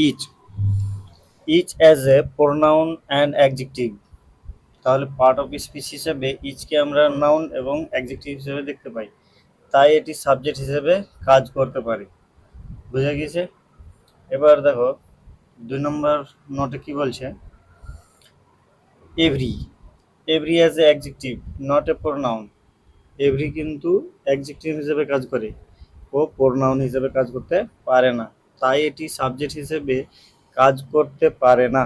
Each each as a pronoun and adjective. তাহলে part of speech হিসেবে ইচকে আমরা নাউন এবং অ্যাডজেক্টিভ হিসেবে দেখতে পাই, তাই এটি সাবজেক্ট হিসেবে কাজ করতে পারে। বুঝা গেছে? এবার দেখো 2 নম্বর নোটে কি বলছে, every every as a adjective not a pronoun. Every কিন্তু অ্যাডজেক্টিভ হিসেবে কাজ করে, ও প্রোনাউন হিসেবে কাজ করতে পারে না, তাই এটি সাবজেক্ট হিসেবে কাজ করতে পারে না।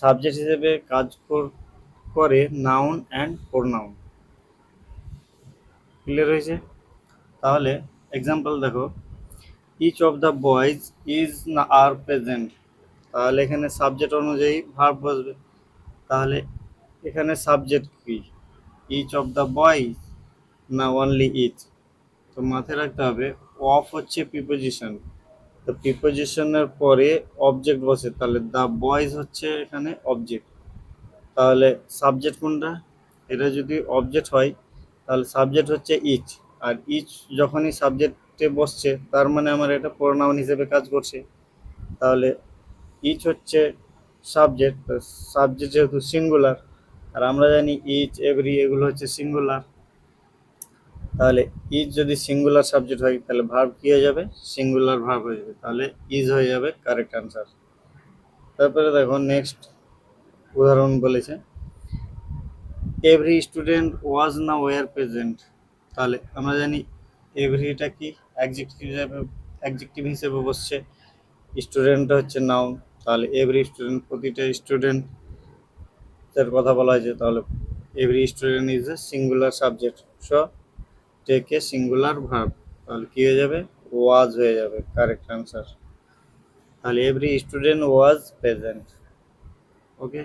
সাবজেক্ট হিসেবে কাজ করে নাউন অ্যান্ড প্রোনাউন। ক্লিয়ার হয়েছে? তাহলে এক্সাম্পল দেখো, each of the boys is না আর প্রেজেন্ট। তাহলে এখানে সাবজেক্ট অনুযায়ী ভার্ব বসবে। তাহলে এখানে সাবজেক্ট কি, ইচ অফ দ্য বয়েজ না অনলি ইচ? তো মাথায় রাখতে হবে অফ হচ্ছে প্রিপোজিশন, তো প্রিপোজিশনের পরে অবজেক্ট বসে, তাহলে দ্য বয়েজ হচ্ছে এখানে অবজেক্ট। তাহলে সাবজেক্ট কোনটা? এটা যদি অবজেক্ট হয় তাহলে সাবজেক্ট হচ্ছে ইচ, আর ইচ যখনই সাবজেক্টে বসছে তার মানে আমার এটা প্রোনাউন হিসেবে কাজ করছে। তাহলে ইচ হচ্ছে সাবজেক্ট, সাবজেক্ট যেহেতু সিঙ্গুলার, আর আমরা জানি ইচ এভরি এগুলো হচ্ছে সিঙ্গুলার, তাহলে ইজ যদি সিঙ্গুলার সাবজেক্ট হয় তাহলে ভার্ব কি হয়ে যাবে? সিঙ্গুলার ভার্ব হয়ে যাবে, তাহলে ইজ হয়ে যাবে কারেক্ট আনসার। তারপরে দেখো নেক্সট উদাহরণ বলেছে, এভরি স্টুডেন্ট ওয়াজ না ওয়ার প্রেজেন্ট। তাহলে আমরা জানি এভরিটা কি অ্যাডজেক্টিভ হিসেবে বসছে, স্টুডেন্টটা হচ্ছে নাউন, তাহলে এভরি স্টুডেন্ট প্রতিটা স্টুডেন্টের কথা বলা হয়েছে, তাহলে every student is a singular subject, so take a singular verb. তাহলে কি হয়ে যাবে? ওয়াজ হয়ে যাবে কারেক্ট আনসার। তাহলে every student was present. Okay.